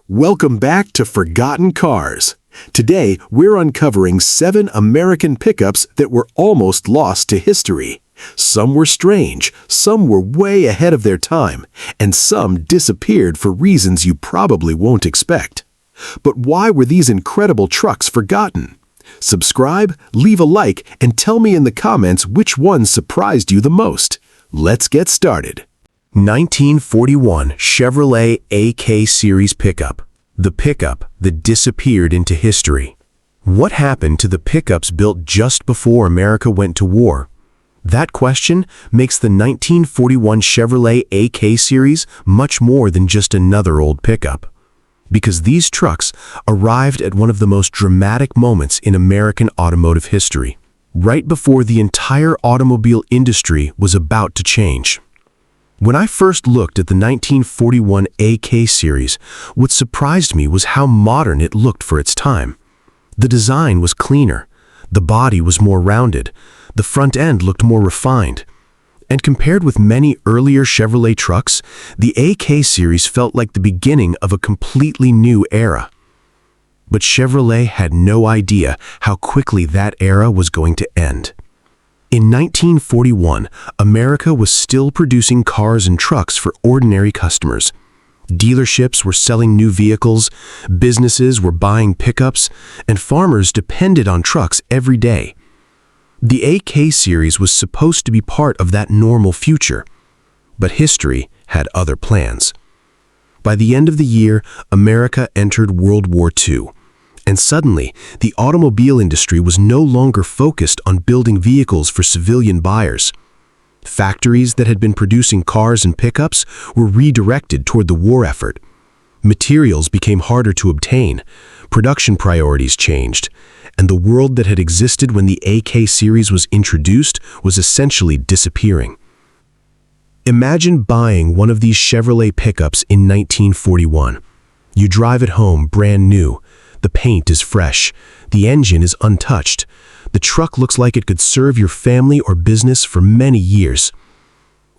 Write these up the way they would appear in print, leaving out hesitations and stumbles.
Welcome back to Forgotten Cars. Today, we're uncovering 7 American pickups that were almost lost to history. Some were strange, some were way ahead of their time, and some disappeared for reasons you probably won't expect. But why were these incredible trucks forgotten? Subscribe, leave a like, and tell me in the comments which one surprised you the most. Let's get started. 1941 Chevrolet AK Series pickup. The pickup that disappeared into history. What happened to the pickups built just before America went to war? That question makes the 1941 Chevrolet AK Series much more than just another old pickup. Because these trucks arrived at one of the most dramatic moments in American automotive history, right before the entire automobile industry was about to change. When I first looked at the 1941 AK Series, what surprised me was how modern it looked for its time. The design was cleaner, the body was more rounded, the front end looked more refined. And compared with many earlier Chevrolet trucks, the AK Series felt like the beginning of a completely new era. But Chevrolet had no idea how quickly that era was going to end. In 1941, America was still producing cars and trucks for ordinary customers. Dealerships were selling new vehicles, businesses were buying pickups, and farmers depended on trucks every day. The AK Series was supposed to be part of that normal future, but history had other plans. By the end of the year, America entered World War II. And suddenly, the automobile industry was no longer focused on building vehicles for civilian buyers. Factories that had been producing cars and pickups were redirected toward the war effort. Materials became harder to obtain, production priorities changed, and the world that had existed when the AK Series was introduced was essentially disappearing. Imagine buying one of these Chevrolet pickups in 1941. You drive it home brand new. The paint is fresh, the engine is untouched, the truck looks like it could serve your family or business for many years.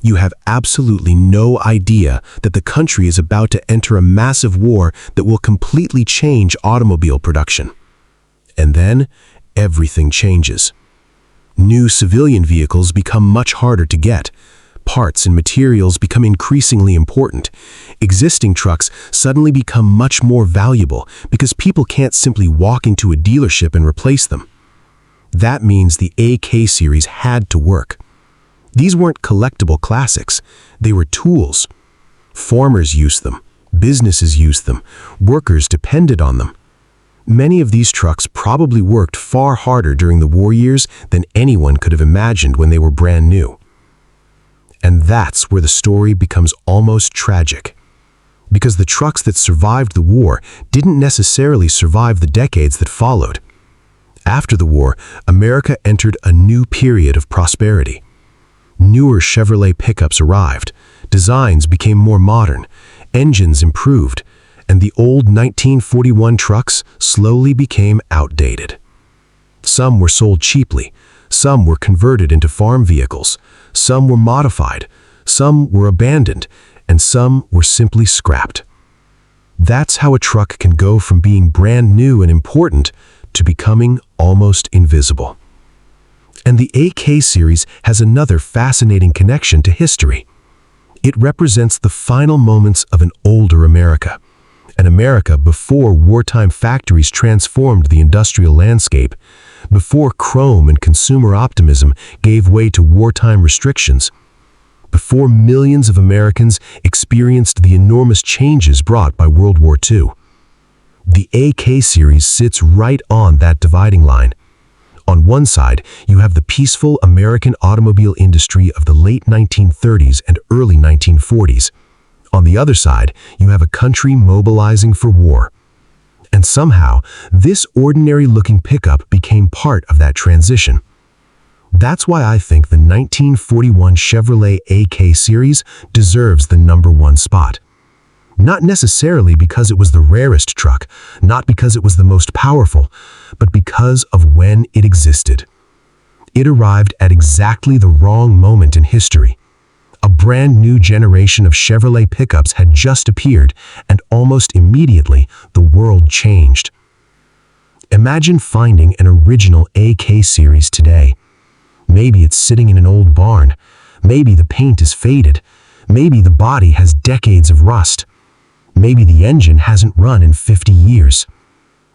You have absolutely no idea that the country is about to enter a massive war that will completely change automobile production. And then, everything changes. New civilian vehicles become much harder to get. Parts and materials become increasingly important. Existing trucks suddenly become much more valuable because people can't simply walk into a dealership and replace them. That means the AK Series had to work. These weren't collectible classics, they were tools. Farmers used them, businesses used them, workers depended on them. Many of these trucks probably worked far harder during the war years than anyone could have imagined when they were brand new. And that's where the story becomes almost tragic. Because the trucks that survived the war didn't necessarily survive the decades that followed. After the war, America entered a new period of prosperity. Newer Chevrolet pickups arrived, designs became more modern, engines improved, and the old 1941 trucks slowly became outdated. Some were sold cheaply, some were converted into farm vehicles, some were modified, some were abandoned, and some were simply scrapped. That's how a truck can go from being brand new and important to becoming almost invisible. And the AK Series has another fascinating connection to history. It represents the final moments of an older America, an America before wartime factories transformed the industrial landscape, before chrome and consumer optimism gave way to wartime restrictions, before millions of Americans experienced the enormous changes brought by World War II. The AK Series sits right on that dividing line. On one side, you have the peaceful American automobile industry of the late 1930s and early 1940s. On the other side, you have a country mobilizing for war. And somehow, this ordinary-looking pickup became part of that transition. That's why I think the 1941 Chevrolet AK Series deserves the #1 spot. Not necessarily because it was the rarest truck, not because it was the most powerful, but because of when it existed. It arrived at exactly the wrong moment in history. A brand new generation of Chevrolet pickups had just appeared, and almost immediately, the world changed. Imagine finding an original AK series today. Maybe it's sitting in an old barn. Maybe the paint is faded. Maybe the body has decades of rust. Maybe the engine hasn't run in 50 years.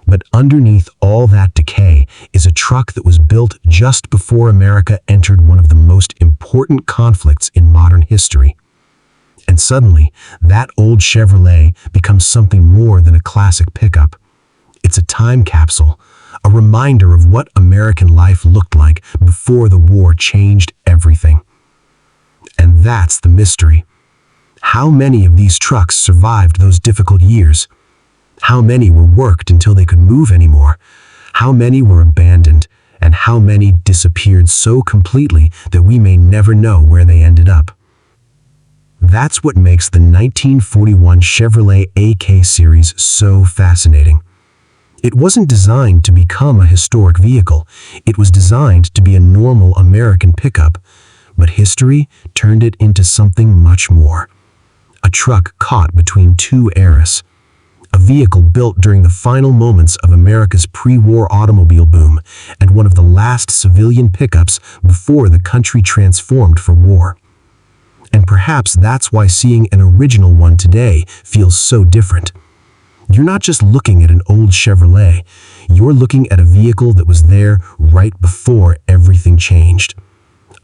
But underneath all that decay is a truck that was built just before America entered one of the most important conflicts in modern history. And suddenly, that old Chevrolet becomes something more than a classic pickup. It's a time capsule, a reminder of what American life looked like before the war changed everything. And that's the mystery. How many of these trucks survived those difficult years? How many were worked until they could move anymore? How many were abandoned? And how many disappeared so completely that we may never know where they ended up? That's what makes the 1941 Chevrolet AK series so fascinating. It wasn't designed to become a historic vehicle. It was designed to be a normal American pickup. But history turned it into something much more. A truck caught between two eras. A vehicle built during the final moments of America's pre-war automobile boom and one of the last civilian pickups before the country transformed for war. And perhaps that's why seeing an original one today feels so different. You're not just looking at an old Chevrolet, you're looking at a vehicle that was there right before everything changed.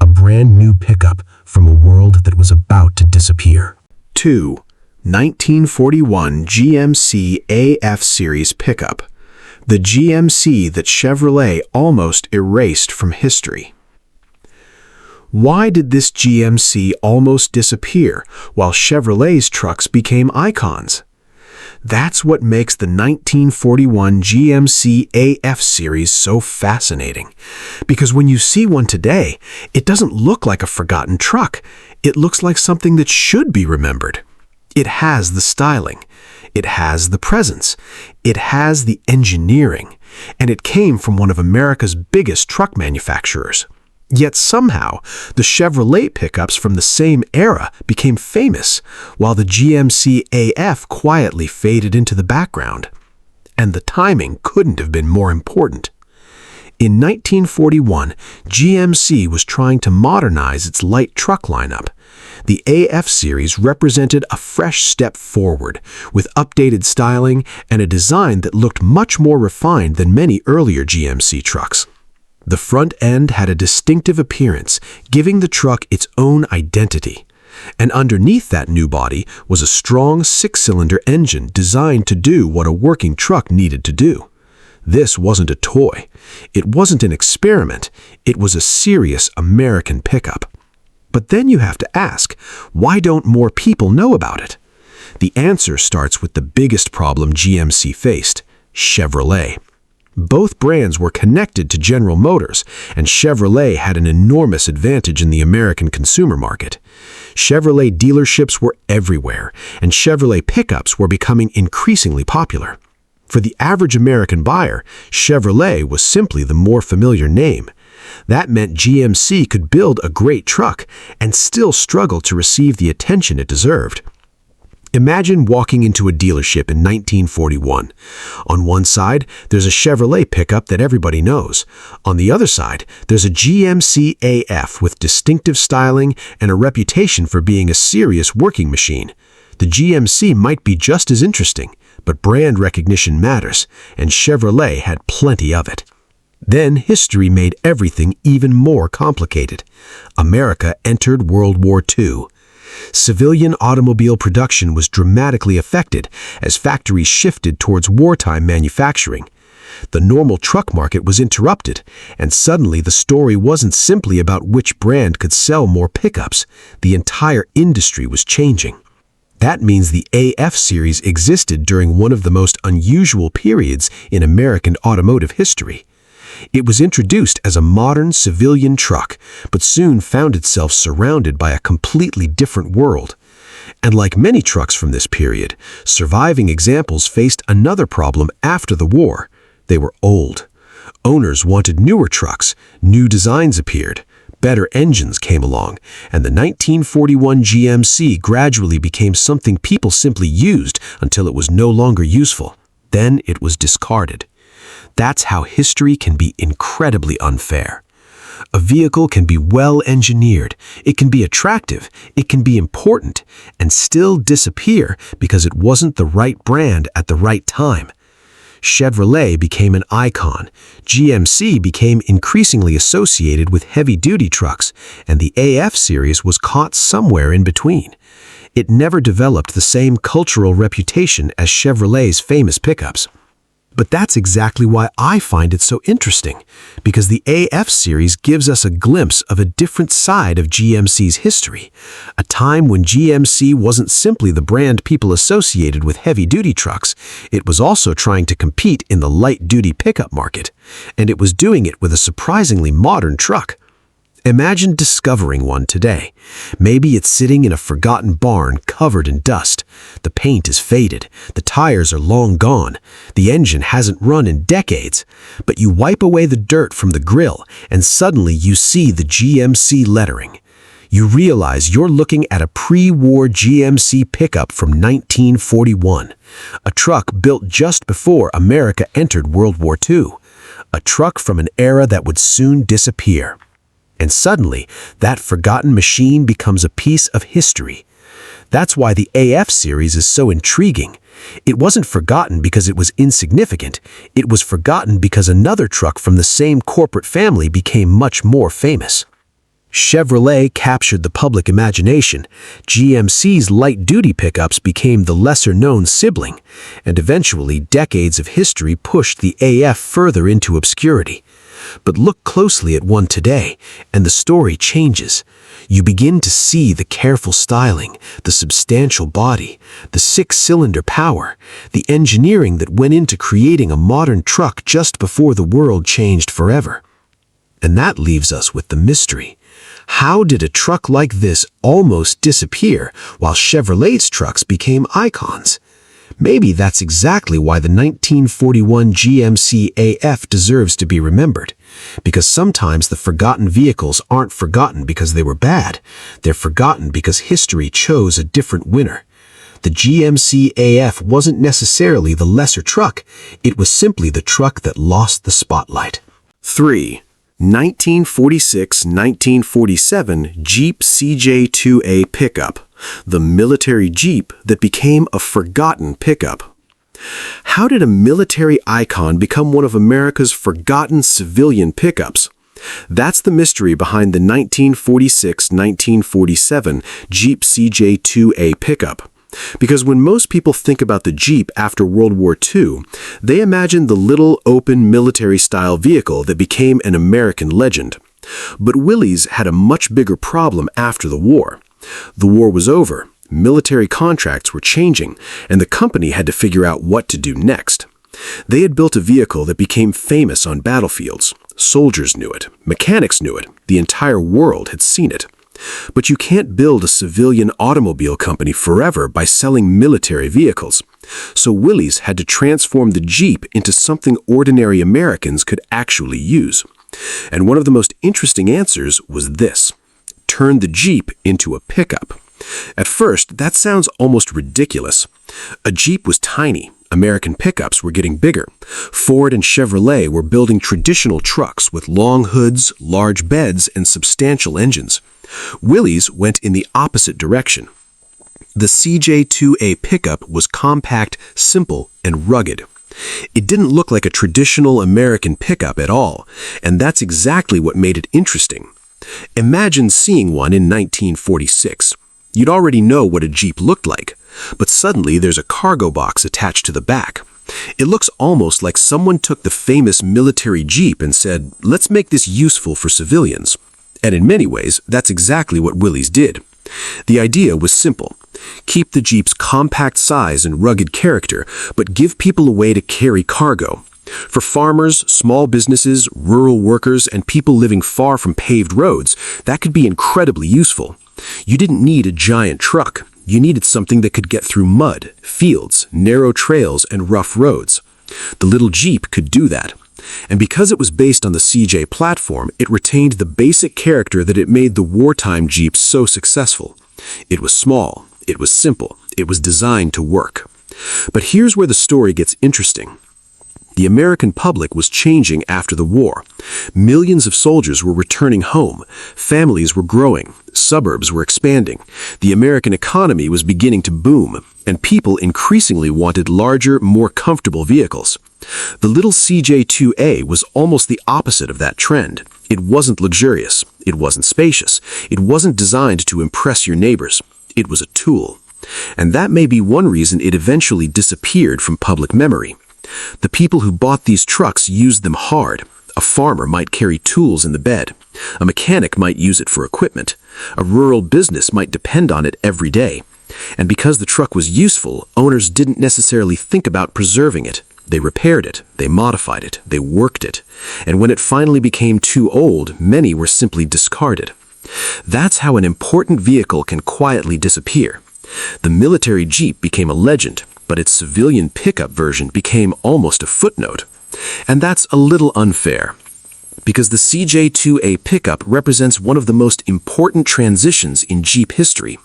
A brand new pickup from a world that was about to disappear. 2. 1941 GMC AF Series pickup. The GMC that Chevrolet almost erased from history. Why did this GMC almost disappear while Chevrolet's trucks became icons? That's what makes the 1941 GMC AF series so fascinating. Because when you see one today, it doesn't look like a forgotten truck. It looks like something that should be remembered. It has the styling. It has the presence. It has the engineering. And it came from one of America's biggest truck manufacturers. Yet somehow, the Chevrolet pickups from the same era became famous, while the GMC AF quietly faded into the background. And the timing couldn't have been more important. In 1941, GMC was trying to modernize its light truck lineup. The AF series represented a fresh step forward, with updated styling and a design that looked much more refined than many earlier GMC trucks. The front end had a distinctive appearance, giving the truck its own identity. And underneath that new body was a strong six-cylinder engine designed to do what a working truck needed to do. This wasn't a toy. It wasn't an experiment. It was a serious American pickup. But then you have to ask, why don't more people know about it? The answer starts with the biggest problem GMC faced: Chevrolet. Both brands were connected to General Motors, and Chevrolet had an enormous advantage in the American consumer market. Chevrolet dealerships were everywhere, and Chevrolet pickups were becoming increasingly popular. For the average American buyer, Chevrolet was simply the more familiar name. That meant GMC could build a great truck and still struggle to receive the attention it deserved. Imagine walking into a dealership in 1941. On one side, there's a Chevrolet pickup that everybody knows. On the other side, there's a GMC AF with distinctive styling and a reputation for being a serious working machine. The GMC might be just as interesting, but brand recognition matters, and Chevrolet had plenty of it. Then history made everything even more complicated. America entered World War II. Civilian automobile production was dramatically affected as factories shifted towards wartime manufacturing. The normal truck market was interrupted, and suddenly the story wasn't simply about which brand could sell more pickups. The entire industry was changing. That means the AF series existed during one of the most unusual periods in American automotive history. It was introduced as a modern civilian truck, but soon found itself surrounded by a completely different world. And like many trucks from this period, surviving examples faced another problem after the war. They were old. Owners wanted newer trucks, new designs appeared, better engines came along, and the 1941 GMC gradually became something people simply used until it was no longer useful. Then it was discarded. That's how history can be incredibly unfair. A vehicle can be well engineered, it can be attractive, it can be important, and still disappear because it wasn't the right brand at the right time. Chevrolet became an icon, GMC became increasingly associated with heavy-duty trucks, and the AF series was caught somewhere in between. It never developed the same cultural reputation as Chevrolet's famous pickups. But that's exactly why I find it so interesting, because the AF series gives us a glimpse of a different side of GMC's history, a time when GMC wasn't simply the brand people associated with heavy-duty trucks, it was also trying to compete in the light-duty pickup market, and it was doing it with a surprisingly modern truck. Imagine discovering one today. Maybe it's sitting in a forgotten barn covered in dust. The paint is faded, the tires are long gone, the engine hasn't run in decades. But you wipe away the dirt from the grill and suddenly you see the GMC lettering. You realize you're looking at a pre-war GMC pickup from 1941, a truck built just before America entered World War II, a truck from an era that would soon disappear. And suddenly, that forgotten machine becomes a piece of history. That's why the AF series is so intriguing. It wasn't forgotten because it was insignificant. It was forgotten because another truck from the same corporate family became much more famous. Chevrolet captured the public imagination. GMC's light-duty pickups became the lesser-known sibling, and eventually decades of history pushed the AF further into obscurity. But look closely at one today, and the story changes. You begin to see the careful styling, the substantial body, the six-cylinder power, the engineering that went into creating a modern truck just before the world changed forever. And that leaves us with the mystery. How did a truck like this almost disappear while Chevrolet's trucks became icons? Maybe that's exactly why the 1941 GMC AF deserves to be remembered. Because sometimes the forgotten vehicles aren't forgotten because they were bad. They're forgotten because history chose a different winner. The GMC AF wasn't necessarily the lesser truck. It was simply the truck that lost the spotlight. 3. 1946-1947 Jeep CJ2A pickup. The military Jeep that became a forgotten pickup. How did a military icon become one of America's forgotten civilian pickups? That's the mystery behind the 1946-1947 Jeep CJ2A pickup. Because when most people think about the Jeep after World War II, they imagine the little open military-style vehicle that became an American legend. But Willys had a much bigger problem after the war. The war was over, military contracts were changing, and the company had to figure out what to do next. They had built a vehicle that became famous on battlefields. Soldiers knew it, mechanics knew it, the entire world had seen it. But you can't build a civilian automobile company forever by selling military vehicles. So Willys had to transform the Jeep into something ordinary Americans could actually use. And one of the most interesting answers was this: turn the Jeep into a pickup. At first, that sounds almost ridiculous. A Jeep was tiny. American pickups were getting bigger. Ford and Chevrolet were building traditional trucks with long hoods, large beds, and substantial engines. Willys went in the opposite direction. The CJ2A pickup was compact, simple, and rugged. It didn't look like a traditional American pickup at all, and that's exactly what made it interesting. Imagine seeing one in 1946. You'd already know what a Jeep looked like, but suddenly there's a cargo box attached to the back. It looks almost like someone took the famous military Jeep and said, let's make this useful for civilians. And in many ways, that's exactly what Willys did. The idea was simple. Keep the Jeep's compact size and rugged character, but give people a way to carry cargo. For farmers, small businesses, rural workers, and people living far from paved roads, that could be incredibly useful. You didn't need a giant truck. You needed something that could get through mud, fields, narrow trails, and rough roads. The little Jeep could do that. And because it was based on the CJ platform, it retained the basic character that it made the wartime Jeep so successful. It was small, it was simple, it was designed to work. But here's where the story gets interesting. The American public was changing after the war. Millions of soldiers were returning home. Families were growing. Suburbs were expanding. The American economy was beginning to boom, and people increasingly wanted larger, more comfortable vehicles. The little CJ2A was almost the opposite of that trend. It wasn't luxurious. It wasn't spacious. It wasn't designed to impress your neighbors. It was a tool. And that may be one reason it eventually disappeared from public memory. The people who bought these trucks used them hard. A farmer might carry tools in the bed. A mechanic might use it for equipment. A rural business might depend on it every day. And because the truck was useful, owners didn't necessarily think about preserving it. They repaired it, they modified it, they worked it. And when it finally became too old, many were simply discarded. That's how an important vehicle can quietly disappear. The military Jeep became a legend, but its civilian pickup version became almost a footnote. And that's a little unfair, because the CJ2A pickup represents one of the most important transitions in Jeep history.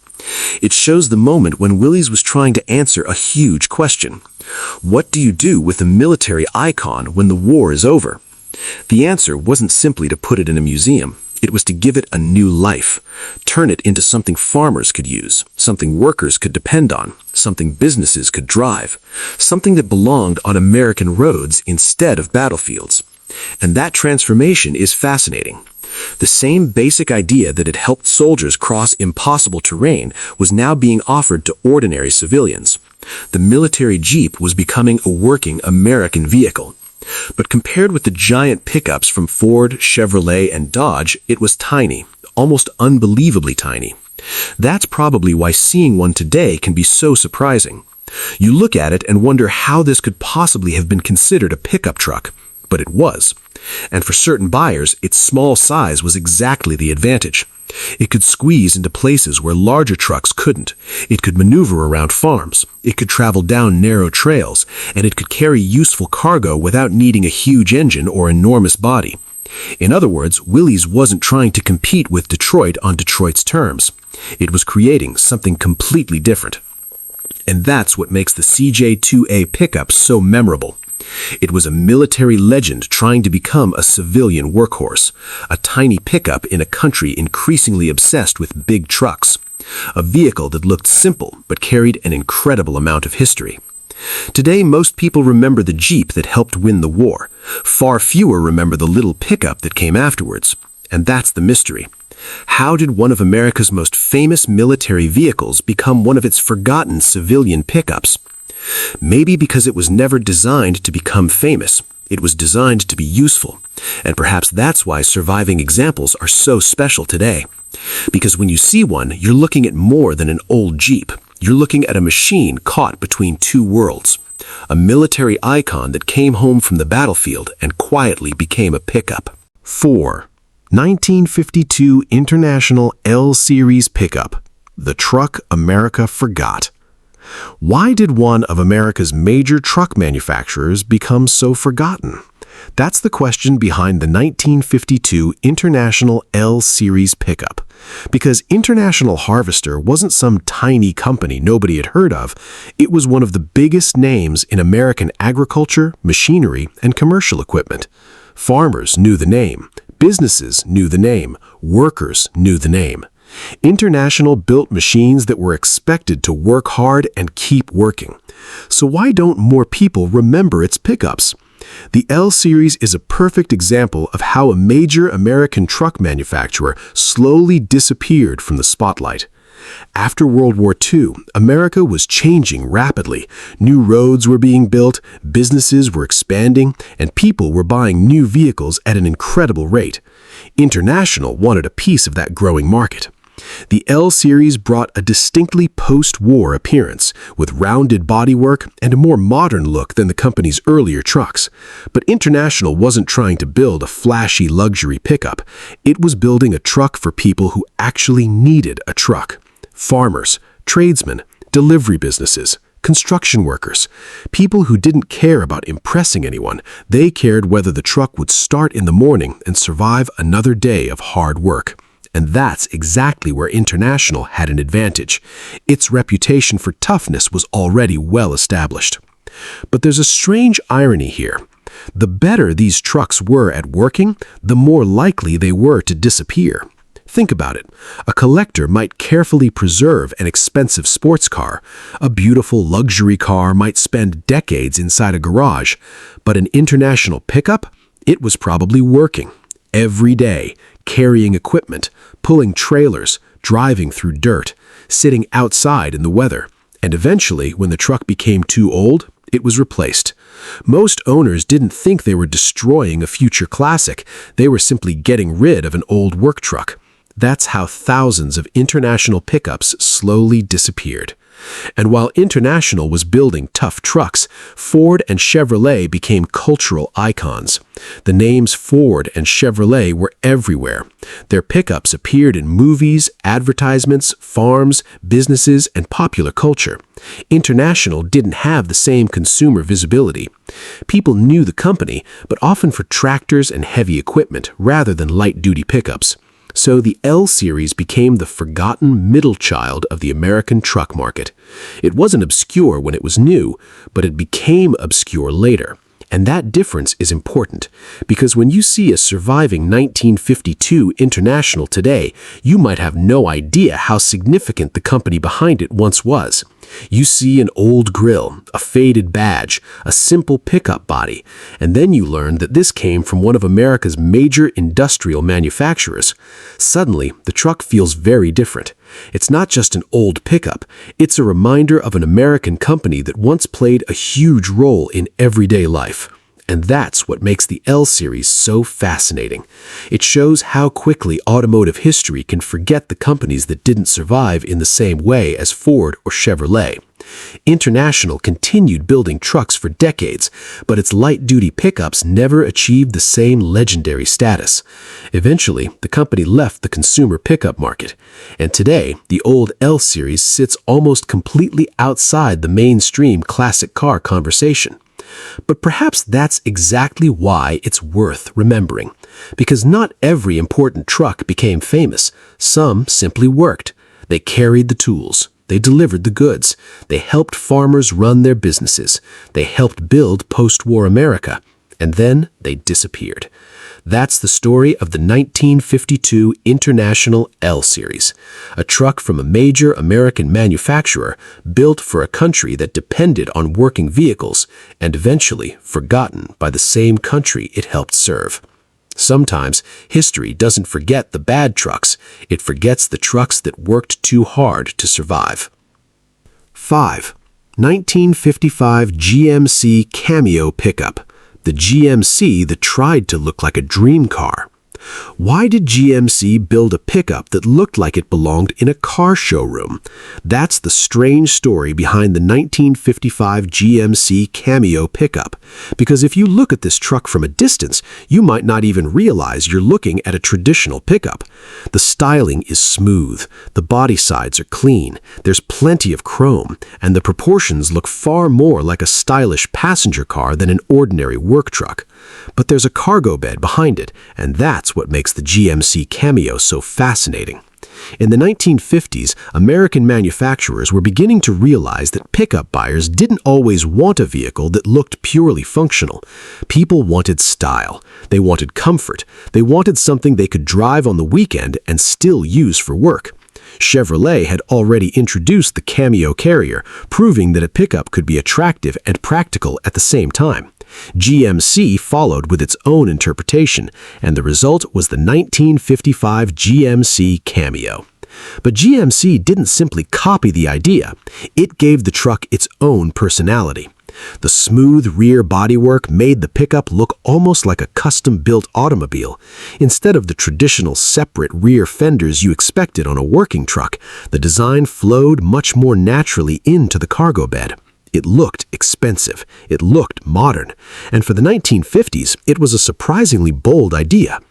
It shows the moment when Willys was trying to answer a huge question. What do you do with a military icon when the war is over? The answer wasn't simply to put it in a museum. It was to give it a new life, turn it into something farmers could use, something workers could depend on, something businesses could drive, something that belonged on American roads instead of battlefields. And that transformation is fascinating. The same basic idea that had helped soldiers cross impossible terrain was now being offered to ordinary civilians. The military Jeep was becoming a working American vehicle. But compared with the giant pickups from Ford, Chevrolet, and Dodge, it was tiny, almost unbelievably tiny. That's probably why seeing one today can be so surprising. You look at it and wonder how this could possibly have been considered a pickup truck, but it was. And for certain buyers, its small size was exactly the advantage. It could squeeze into places where larger trucks couldn't. It could maneuver around farms. It could travel down narrow trails, and it could carry useful cargo without needing a huge engine or enormous body. In other words, Willys wasn't trying to compete with Detroit on Detroit's terms. It was creating something completely different. And that's what makes the CJ2A pickup so memorable. It was a military legend trying to become a civilian workhorse, a tiny pickup in a country increasingly obsessed with big trucks, a vehicle that looked simple but carried an incredible amount of history. Today, most people remember the Jeep that helped win the war. Far fewer remember the little pickup that came afterwards. And that's the mystery. How did one of America's most famous military vehicles become one of its forgotten civilian pickups? Maybe because it was never designed to become famous. It was designed to be useful. And perhaps that's why surviving examples are so special today. Because when you see one, you're looking at more than an old Jeep. You're looking at a machine caught between two worlds. A military icon that came home from the battlefield and quietly became a pickup. 4. 1952 International L-Series Pickup. The truck America forgot. Why did one of America's major truck manufacturers become so forgotten? That's the question behind the 1952 International L-Series pickup. Because International Harvester wasn't some tiny company nobody had heard of, it was one of the biggest names in American agriculture, machinery, and commercial equipment. Farmers knew the name, businesses knew the name, workers knew the name. International built machines that were expected to work hard and keep working. So why don't more people remember its pickups? The L-Series is a perfect example of how a major American truck manufacturer slowly disappeared from the spotlight. After World War II, America was changing rapidly. New roads were being built, businesses were expanding, and people were buying new vehicles at an incredible rate. International wanted a piece of that growing market. The L-Series brought a distinctly post-war appearance, with rounded bodywork and a more modern look than the company's earlier trucks. But International wasn't trying to build a flashy luxury pickup. It was building a truck for people who actually needed a truck. Farmers, tradesmen, delivery businesses, Construction workers, people who didn't care about impressing anyone. They cared whether the truck would start in the morning and survive another day of hard work. And that's exactly where International had an advantage. Its reputation for toughness was already well established. But there's a strange irony here. The better these trucks were at working, the more likely they were to disappear. Think about it. A collector might carefully preserve an expensive sports car. A beautiful luxury car might spend decades inside a garage. But an International pickup? It was probably working. Every day, carrying equipment, pulling trailers, driving through dirt, sitting outside in the weather. And eventually, when the truck became too old, it was replaced. Most owners didn't think they were destroying a future classic. They were simply getting rid of an old work truck. That's how thousands of International pickups slowly disappeared. And while International was building tough trucks, Ford and Chevrolet became cultural icons. The names Ford and Chevrolet were everywhere. Their pickups appeared in movies, advertisements, farms, businesses, and popular culture. International didn't have the same consumer visibility. People knew the company, but often for tractors and heavy equipment rather than light-duty pickups. So the L Series became the forgotten middle child of the American truck market. It wasn't obscure when it was new, but it became obscure later. And that difference is important, because when you see a surviving 1952 International today, you might have no idea how significant the company behind it once was. You see an old grille, a faded badge, a simple pickup body, and then you learn that this came from one of America's major industrial manufacturers. Suddenly, the truck feels very different. It's not just an old pickup, it's a reminder of an American company that once played a huge role in everyday life. And that's what makes the L Series so fascinating. It shows how quickly automotive history can forget the companies that didn't survive in the same way as Ford or Chevrolet. International continued building trucks for decades, but its light-duty pickups never achieved the same legendary status. Eventually, the company left the consumer pickup market, and today, the old L Series sits almost completely outside the mainstream classic car conversation. But perhaps that's exactly why it's worth remembering. Because not every important truck became famous. Some simply worked. They carried the tools. They delivered the goods. They helped farmers run their businesses. They helped build post-war America. And then they disappeared. That's the story of the 1952 International L Series, a truck from a major American manufacturer built for a country that depended on working vehicles and eventually forgotten by the same country it helped serve. Sometimes history doesn't forget the bad trucks, it forgets the trucks that worked too hard to survive. 5. 1955 GMC Cameo Pickup. The GMC that tried to look like a dream car. Why did GMC build a pickup that looked like it belonged in a car showroom? That's the strange story behind the 1955 GMC Cameo pickup. Because if you look at this truck from a distance, you might not even realize you're looking at a traditional pickup. The styling is smooth, the body sides are clean, there's plenty of chrome, and the proportions look far more like a stylish passenger car than an ordinary work truck. But there's a cargo bed behind it, and that's what makes the GMC Cameo so fascinating. In the 1950s, American manufacturers were beginning to realize that pickup buyers didn't always want a vehicle that looked purely functional. People wanted style. They wanted comfort. They wanted something they could drive on the weekend and still use for work. Chevrolet had already introduced the Cameo Carrier, proving that a pickup could be attractive and practical at the same time. GMC followed with its own interpretation, and the result was the 1955 GMC Cameo. But GMC didn't simply copy the idea, it gave the truck its own personality. The smooth rear bodywork made the pickup look almost like a custom-built automobile. Instead of the traditional separate rear fenders you expected on a working truck, the design flowed much more naturally into the cargo bed. It looked expensive, it looked modern, and for the 1950s, it was a surprisingly bold idea.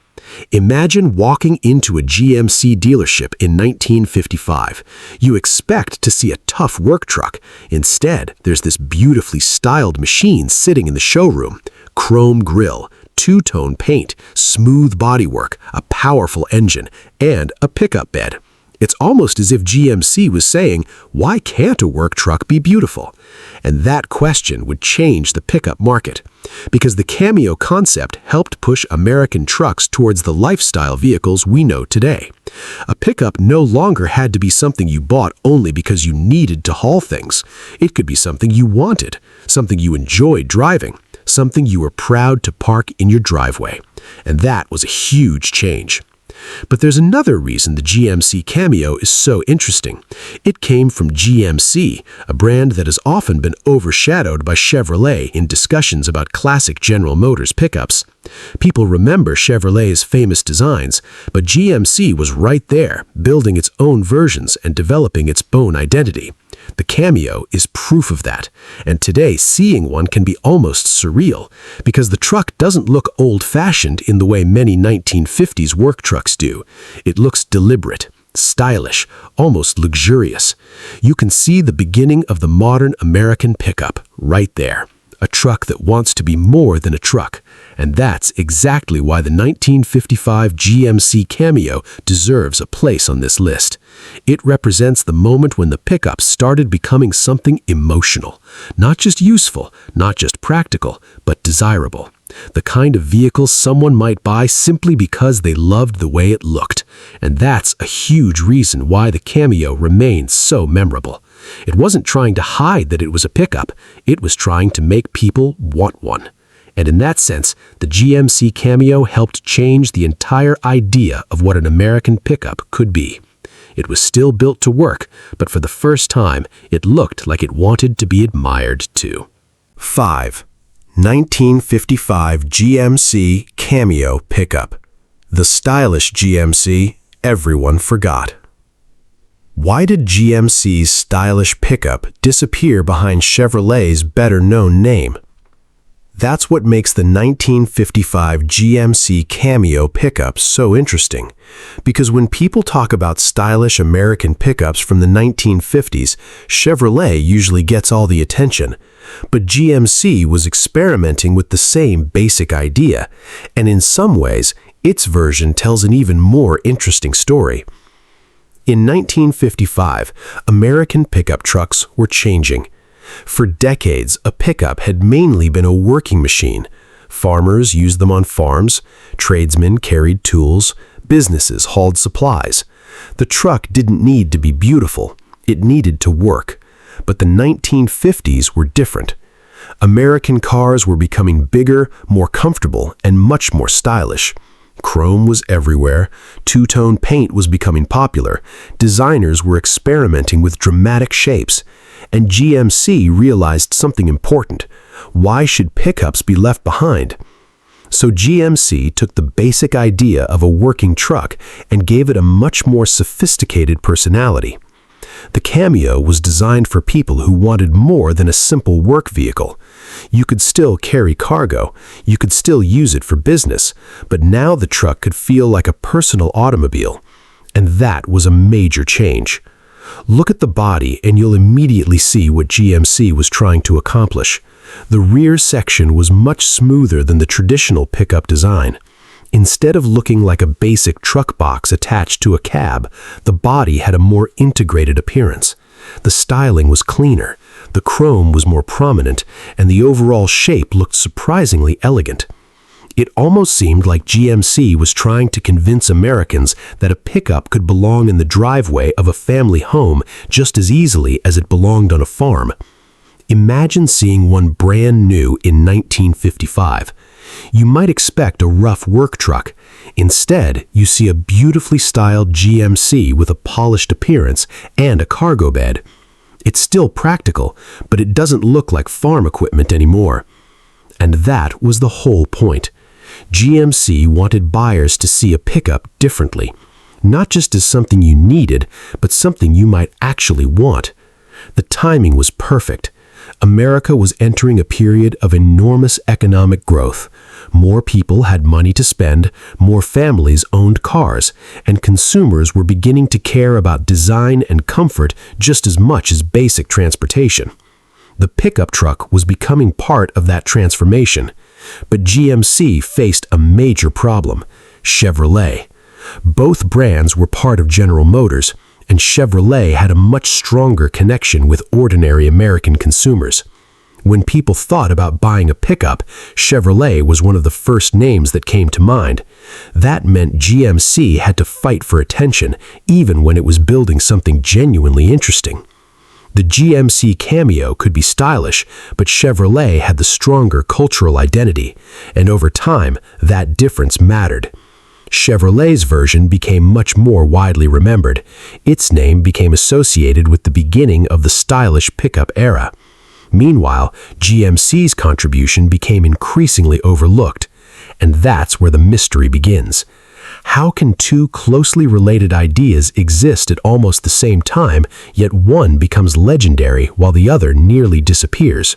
Imagine walking into a GMC dealership in 1955. You expect to see a tough work truck. Instead, there's this beautifully styled machine sitting in the showroom. Chrome grille, two-tone paint, smooth bodywork, a powerful engine, and a pickup bed. It's almost as if GMC was saying, why can't a work truck be beautiful? And that question would change the pickup market, because the Cameo concept helped push American trucks towards the lifestyle vehicles we know today. A pickup no longer had to be something you bought only because you needed to haul things. It could be something you wanted, something you enjoyed driving, something you were proud to park in your driveway. And that was a huge change. But there's another reason the GMC Cameo is so interesting. It came from GMC, a brand that has often been overshadowed by Chevrolet in discussions about classic General Motors pickups. People remember Chevrolet's famous designs, but GMC was right there, building its own versions and developing its own identity. The Cameo is proof of that, and today seeing one can be almost surreal, because the truck doesn't look old-fashioned in the way many 1950s work trucks do. It looks deliberate, stylish, almost luxurious. You can see the beginning of the modern American pickup right there. A truck that wants to be more than a truck. And that's exactly why the 1955 GMC Cameo deserves a place on this list. It represents the moment when the pickup started becoming something emotional. Not just useful, not just practical, but desirable. The kind of vehicle someone might buy simply because they loved the way it looked. And that's a huge reason why the Cameo remains so memorable. It wasn't trying to hide that it was a pickup. It was trying to make people want one. And in that sense, the GMC Cameo helped change the entire idea of what an American pickup could be. It was still built to work, but for the first time, it looked like it wanted to be admired too. 5. 1955 GMC Cameo Pickup. The stylish GMC everyone forgot. Why did GMC's stylish pickup disappear behind Chevrolet's better-known name? That's what makes the 1955 GMC Cameo pickup so interesting, because when people talk about stylish American pickups from the 1950s, Chevrolet usually gets all the attention. But GMC was experimenting with the same basic idea, and in some ways, its version tells an even more interesting story. In 1955, American pickup trucks were changing. For decades, a pickup had mainly been a working machine. Farmers used them on farms, tradesmen carried tools, businesses hauled supplies. The truck didn't need to be beautiful, it needed to work. But the 1950s were different. American cars were becoming bigger, more comfortable, and much more stylish. Chrome was everywhere, two-tone paint was becoming popular, designers were experimenting with dramatic shapes, and GMC realized something important. Why should pickups be left behind? So GMC took the basic idea of a working truck and gave it a much more sophisticated personality. The Cameo was designed for people who wanted more than a simple work vehicle. You could still carry cargo, you could still use it for business, but now the truck could feel like a personal automobile. And that was a major change. Look at the body and you'll immediately see what GMC was trying to accomplish. The rear section was much smoother than the traditional pickup design. Instead of looking like a basic truck box attached to a cab, the body had a more integrated appearance. The styling was cleaner, the chrome was more prominent, and the overall shape looked surprisingly elegant. It almost seemed like GMC was trying to convince Americans that a pickup could belong in the driveway of a family home just as easily as it belonged on a farm. Imagine seeing one brand new in 1955. You might expect a rough work truck. Instead, you see a beautifully styled GMC with a polished appearance and a cargo bed. It's still practical, but it doesn't look like farm equipment anymore. And that was the whole point. GMC wanted buyers to see a pickup differently, not just as something you needed, but something you might actually want. The timing was perfect. America was entering a period of enormous economic growth. More people had money to spend, more families owned cars, and consumers were beginning to care about design and comfort just as much as basic transportation. The pickup truck was becoming part of that transformation, but GMC faced a major problem: Chevrolet. Both brands were part of General Motors, and Chevrolet had a much stronger connection with ordinary American consumers. When people thought about buying a pickup, Chevrolet was one of the first names that came to mind. That meant GMC had to fight for attention, even when it was building something genuinely interesting. The GMC Cameo could be stylish, but Chevrolet had the stronger cultural identity, and over time, that difference mattered. Chevrolet's version became much more widely remembered. Its name became associated with the beginning of the stylish pickup era. Meanwhile, GMC's contribution became increasingly overlooked, and that's where the mystery begins. How can two closely related ideas exist at almost the same time, yet one becomes legendary while the other nearly disappears?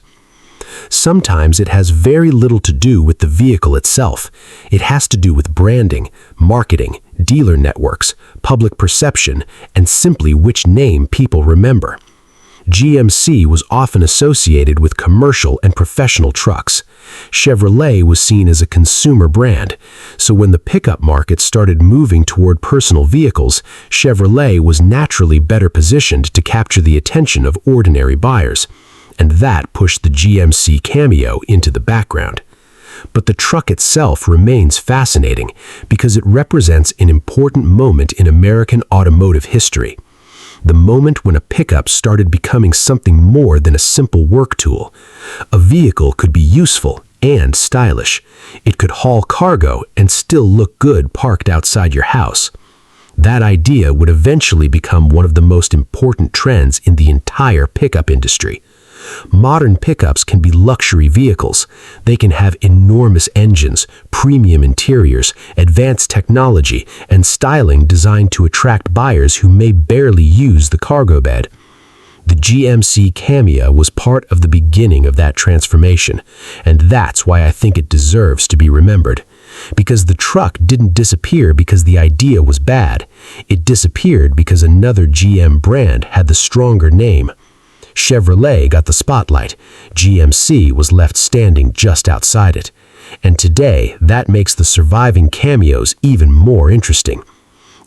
Sometimes it has very little to do with the vehicle itself. It has to do with branding, marketing, dealer networks, public perception, and simply which name people remember. GMC was often associated with commercial and professional trucks. Chevrolet was seen as a consumer brand, so when the pickup market started moving toward personal vehicles, Chevrolet was naturally better positioned to capture the attention of ordinary buyers, and that pushed the GMC Cameo into the background. But the truck itself remains fascinating because it represents an important moment in American automotive history. The moment when a pickup started becoming something more than a simple work tool. A vehicle could be useful and stylish. It could haul cargo and still look good parked outside your house. That idea would eventually become one of the most important trends in the entire pickup industry. Modern pickups can be luxury vehicles. They can have enormous engines, premium interiors, advanced technology, and styling designed to attract buyers who may barely use the cargo bed. The GMC Cameo was part of the beginning of that transformation, and that's why I think it deserves to be remembered. Because the truck didn't disappear because the idea was bad. It disappeared because another GM brand had the stronger name. Chevrolet got the spotlight. GMC was left standing just outside it. And today, that makes the surviving Cameos even more interesting.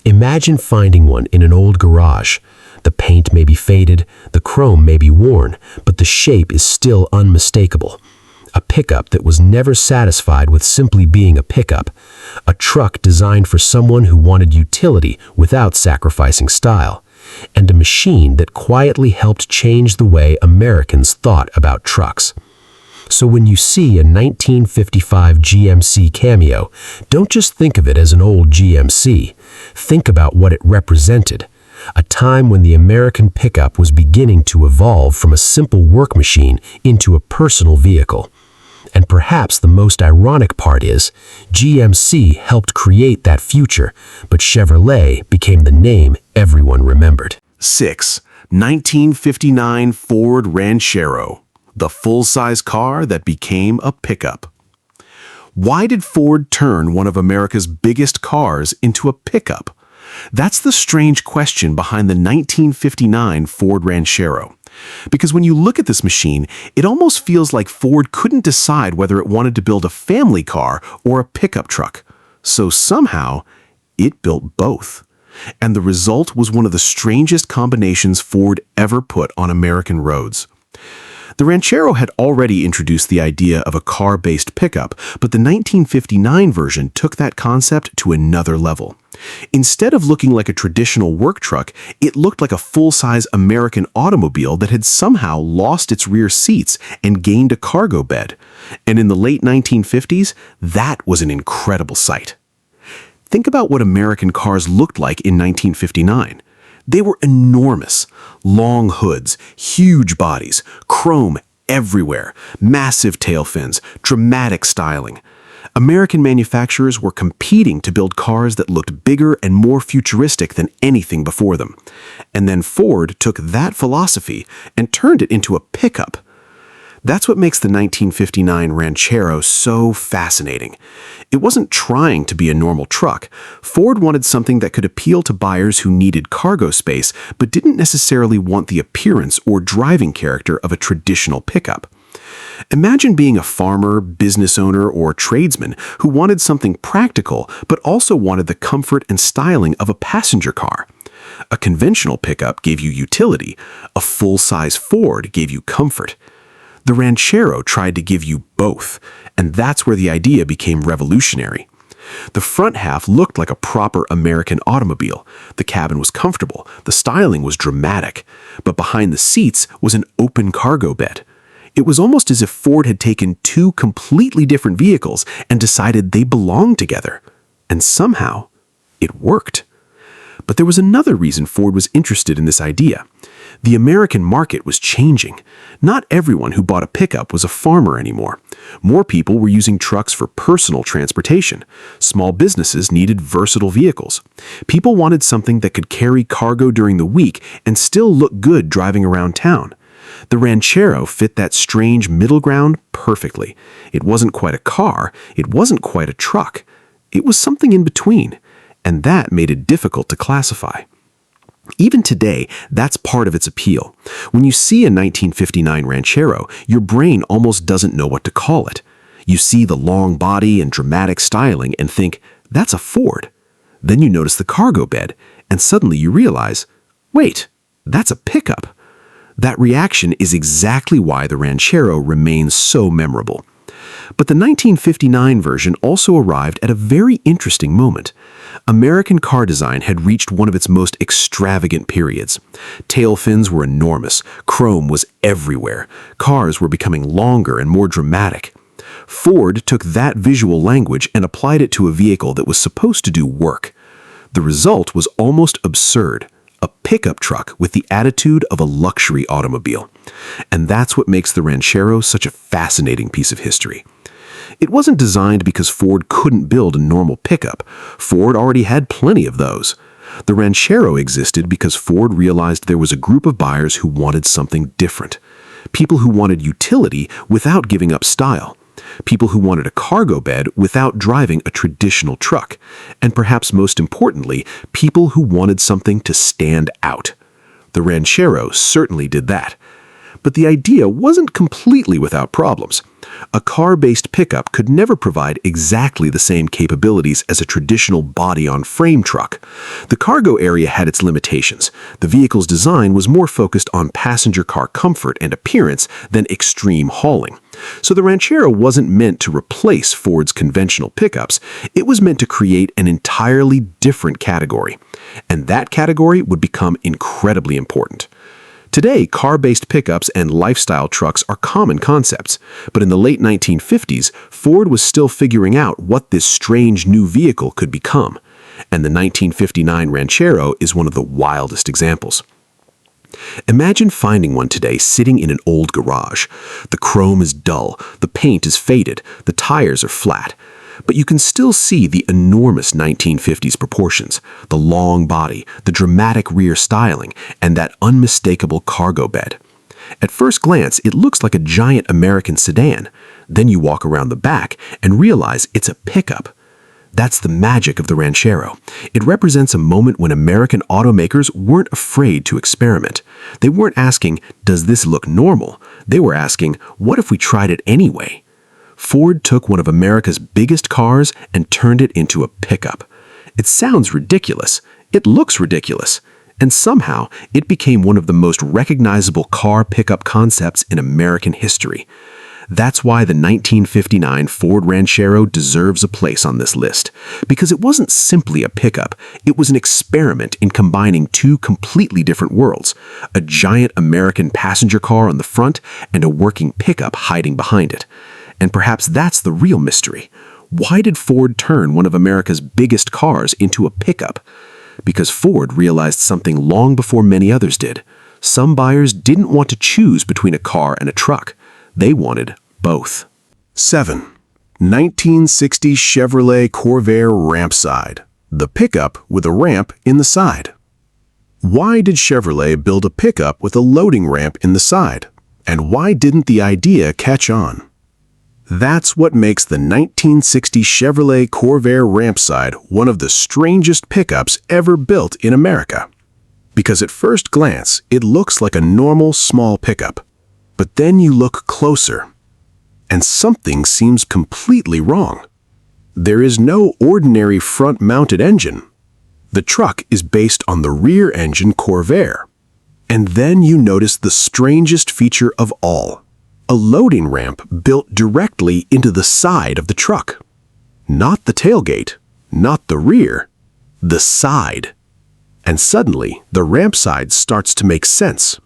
Imagine finding one in an old garage. The paint may be faded, the chrome may be worn, but the shape is still unmistakable. A pickup that was never satisfied with simply being a pickup. A truck designed for someone who wanted utility without sacrificing style. And a machine that quietly helped change the way Americans thought about trucks. So when you see a 1955 GMC Cameo, don't just think of it as an old GMC. Think about what it represented. A time when the American pickup was beginning to evolve from a simple work machine into a personal vehicle. And perhaps the most ironic part is, GMC helped create that future, but Chevrolet became the name everyone remembered. 6. 1959 Ford Ranchero, the full-size car that became a pickup. Why did Ford turn one of America's biggest cars into a pickup? That's the strange question behind the 1959 Ford Ranchero. Because when you look at this machine, it almost feels like Ford couldn't decide whether it wanted to build a family car or a pickup truck. So somehow, it built both. And the result was one of the strangest combinations Ford ever put on American roads. The Ranchero had already introduced the idea of a car-based pickup, but the 1959 version took that concept to another level. Instead of looking like a traditional work truck, it looked like a full-size American automobile that had somehow lost its rear seats and gained a cargo bed. And in the late 1950s, that was an incredible sight. Think about what American cars looked like in 1959. They were enormous. Long hoods, huge bodies, chrome everywhere, massive tail fins, dramatic styling. American manufacturers were competing to build cars that looked bigger and more futuristic than anything before them. And then Ford took that philosophy and turned it into a pickup. That's what makes the 1959 Ranchero so fascinating. It wasn't trying to be a normal truck. Ford wanted something that could appeal to buyers who needed cargo space but didn't necessarily want the appearance or driving character of a traditional pickup. Imagine being a farmer, business owner, or tradesman who wanted something practical but also wanted the comfort and styling of a passenger car. A conventional pickup gave you utility. A full-size Ford gave you comfort. The Ranchero tried to give you both, and that's where the idea became revolutionary. The front half looked like a proper American automobile. The cabin was comfortable, the styling was dramatic, but behind the seats was an open cargo bed. It was almost as if Ford had taken two completely different vehicles and decided they belonged together. And somehow, it worked. But there was another reason Ford was interested in this idea. The American market was changing. Not everyone who bought a pickup was a farmer anymore. More people were using trucks for personal transportation. Small businesses needed versatile vehicles. People wanted something that could carry cargo during the week and still look good driving around town. The Ranchero fit that strange middle ground perfectly. It wasn't quite a car, it wasn't quite a truck. It was something in between, and that made it difficult to classify. Even today, that's part of its appeal. When you see a 1959 Ranchero, your brain almost doesn't know what to call it. You see the long body and dramatic styling and think, that's a Ford. Then you notice the cargo bed, and suddenly you realize, wait, that's a pickup. That reaction is exactly why the Ranchero remains so memorable. But the 1959 version also arrived at a very interesting moment. American car design had reached one of its most extravagant periods. Tail fins were enormous, chrome was everywhere, cars were becoming longer and more dramatic. Ford took that visual language and applied it to a vehicle that was supposed to do work. The result was almost absurd. A pickup truck with the attitude of a luxury automobile. And that's what makes the Ranchero such a fascinating piece of history. It wasn't designed because Ford couldn't build a normal pickup. Ford already had plenty of those. The Ranchero existed because Ford realized there was a group of buyers who wanted something different. People who wanted utility without giving up style. People who wanted a cargo bed without driving a traditional truck. And perhaps most importantly, people who wanted something to stand out. The Ranchero certainly did that. But the idea wasn't completely without problems. A car-based pickup could never provide exactly the same capabilities as a traditional body-on-frame truck. The cargo area had its limitations. The vehicle's design was more focused on passenger car comfort and appearance than extreme hauling. So the Ranchero wasn't meant to replace Ford's conventional pickups. It was meant to create an entirely different category. And that category would become incredibly important. Today, car-based pickups and lifestyle trucks are common concepts, but in the late 1950s, Ford was still figuring out what this strange new vehicle could become, and the 1959 Ranchero is one of the wildest examples. Imagine finding one today sitting in an old garage. The chrome is dull, the paint is faded, the tires are flat. But you can still see the enormous 1950s proportions, the long body, the dramatic rear styling, and that unmistakable cargo bed. At first glance, it looks like a giant American sedan. Then you walk around the back and realize it's a pickup. That's the magic of the Ranchero. It represents a moment when American automakers weren't afraid to experiment. They weren't asking, does this look normal? They were asking, what if we tried it anyway? Ford took one of America's biggest cars and turned it into a pickup. It sounds ridiculous. It looks ridiculous. And somehow, it became one of the most recognizable car pickup concepts in American history. That's why the 1959 Ford Ranchero deserves a place on this list. Because it wasn't simply a pickup, it was an experiment in combining two completely different worlds. A giant American passenger car on the front and a working pickup hiding behind it. And perhaps that's the real mystery. Why did Ford turn one of America's biggest cars into a pickup? Because Ford realized something long before many others did. Some buyers didn't want to choose between a car and a truck. They wanted both. 7. 1960 Chevrolet Corvair ramp side. The pickup with a ramp in the side. Why did Chevrolet build a pickup with a loading ramp in the side? And why didn't the idea catch on? That's what makes the 1960 Chevrolet Corvair rampside one of the strangest pickups ever built in America. Because at first glance, it looks like a normal small pickup. But then you look closer, and something seems completely wrong. There is no ordinary front-mounted engine. The truck is based on the rear engine Corvair. And then you notice the strangest feature of all. A loading ramp built directly into the side of the truck. Not the tailgate, not the rear, the side. And suddenly, the ramp side starts to make sense.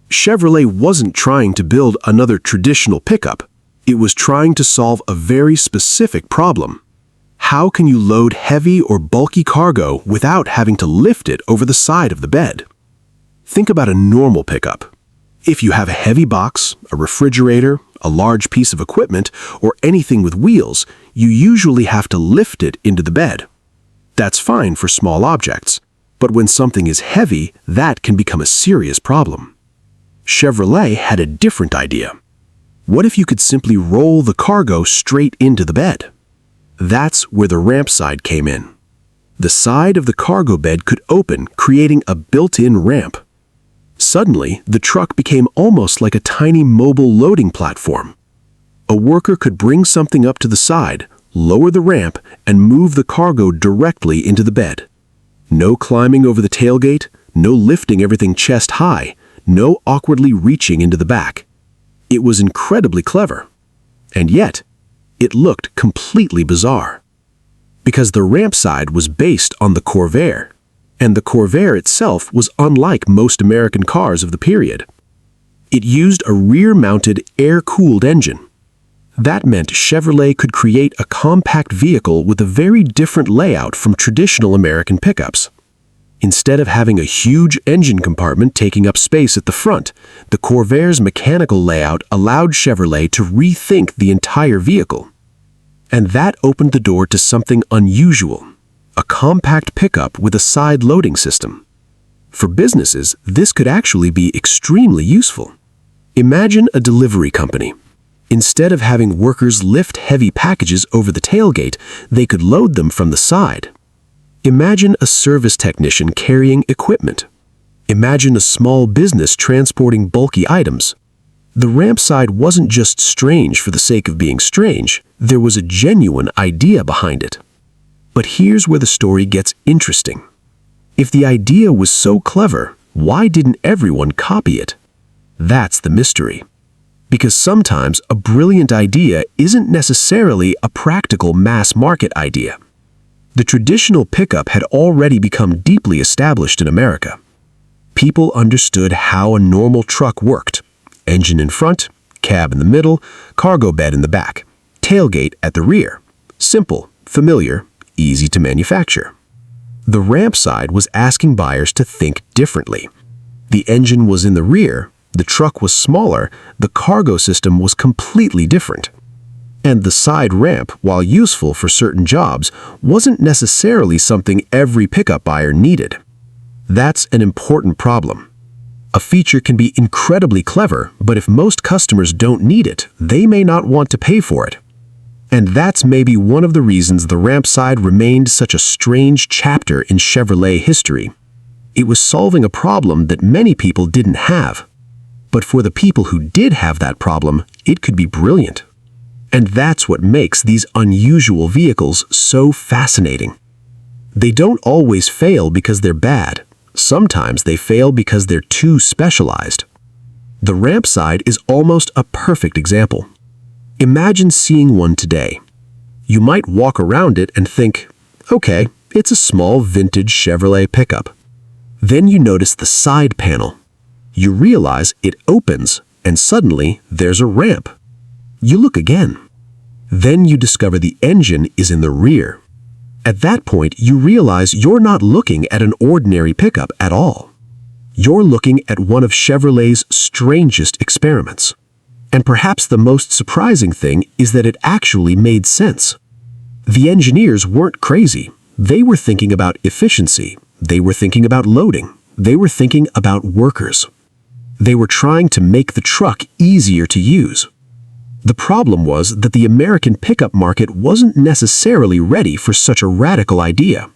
Chevrolet wasn't trying to build another traditional pickup. It was trying to solve a very specific problem. How can you load heavy or bulky cargo without having to lift it over the side of the bed? Think about a normal pickup. If you have a heavy box, a refrigerator, a large piece of equipment, or anything with wheels, you usually have to lift it into the bed. That's fine for small objects, but when something is heavy, that can become a serious problem. Chevrolet had a different idea. What if you could simply roll the cargo straight into the bed? That's where the ramp side came in. The side of the cargo bed could open, creating a built-in ramp. Suddenly, the truck became almost like a tiny mobile loading platform. A worker could bring something up to the side, lower the ramp, and move the cargo directly into the bed. No climbing over the tailgate, no lifting everything chest high, no awkwardly reaching into the back. It was incredibly clever. And yet, it looked completely bizarre. Because the ramp side was based on the Corvair, and the Corvair itself was unlike most American cars of the period. It used a rear-mounted, air-cooled engine. That meant Chevrolet could create a compact vehicle with a very different layout from traditional American pickups. Instead of having a huge engine compartment taking up space at the front, the Corvair's mechanical layout allowed Chevrolet to rethink the entire vehicle. And that opened the door to something unusual. A compact pickup with a side loading system. For businesses, this could actually be extremely useful. Imagine a delivery company. Instead of having workers lift heavy packages over the tailgate, they could load them from the side. Imagine a service technician carrying equipment. Imagine a small business transporting bulky items. The ramp side wasn't just strange for the sake of being strange. There was a genuine idea behind it. But here's where the story gets interesting. If the idea was so clever, why didn't everyone copy it? That's the mystery. Because sometimes a brilliant idea isn't necessarily a practical mass-market idea. The traditional pickup had already become deeply established in America. People understood how a normal truck worked. Engine in front, cab in the middle, cargo bed in the back, tailgate at the rear. Simple, familiar, easy to manufacture. The ramp side was asking buyers to think differently. The engine was in the rear, the truck was smaller, the cargo system was completely different. And the side ramp, while useful for certain jobs, wasn't necessarily something every pickup buyer needed. That's an important problem. A feature can be incredibly clever, but if most customers don't need it, they may not want to pay for it. And that's maybe one of the reasons the ramp side remained such a strange chapter in Chevrolet history. It was solving a problem that many people didn't have. But for the people who did have that problem, it could be brilliant. And that's what makes these unusual vehicles so fascinating. They don't always fail because they're bad. Sometimes they fail because they're too specialized. The ramp side is almost a perfect example. Imagine seeing one today. You might walk around it and think, okay, it's a small vintage Chevrolet pickup. Then you notice the side panel. You realize it opens, and suddenly there's a ramp. You look again. Then you discover the engine is in the rear. At that point, you realize you're not looking at an ordinary pickup at all. You're looking at one of Chevrolet's strangest experiments. And perhaps the most surprising thing is that it actually made sense. The engineers weren't crazy. They were thinking about efficiency. They were thinking about loading. They were thinking about workers. They were trying to make the truck easier to use. The problem was that the American pickup market wasn't necessarily ready for such a radical idea.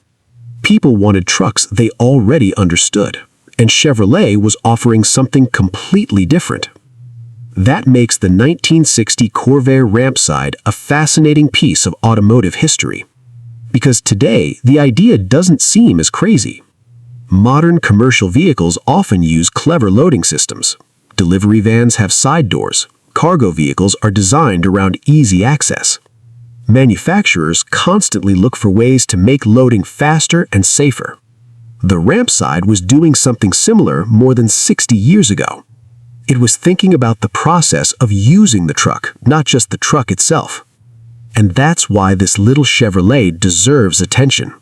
People wanted trucks they already understood, and Chevrolet was offering something completely different. That makes the 1960 Corvair Rampside a fascinating piece of automotive history. Because today, the idea doesn't seem as crazy. Modern commercial vehicles often use clever loading systems. Delivery vans have side doors. Cargo vehicles are designed around easy access. Manufacturers constantly look for ways to make loading faster and safer. The Rampside was doing something similar more than 60 years ago. It was thinking about the process of using the truck, not just the truck itself. And that's why this little Chevrolet deserves attention.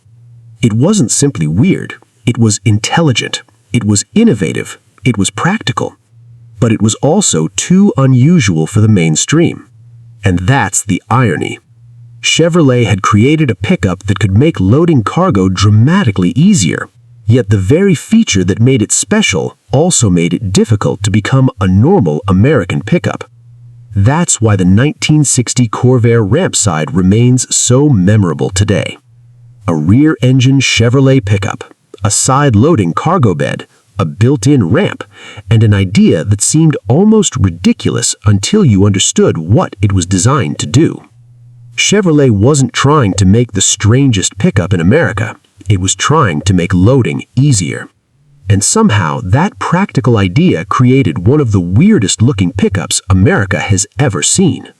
It wasn't simply weird. It was intelligent. It was innovative. It was practical. But it was also too unusual for the mainstream. And that's the irony. Chevrolet had created a pickup that could make loading cargo dramatically easier, yet the very feature that made it special also made it difficult to become a normal American pickup. That's why the 1960 Corvair Rampside remains so memorable today. A rear-engine Chevrolet pickup, a side-loading cargo bed, a built-in ramp, and an idea that seemed almost ridiculous until you understood what it was designed to do. Chevrolet wasn't trying to make the strangest pickup in America. It was trying to make loading easier. And somehow that practical idea created one of the weirdest-looking pickups America has ever seen.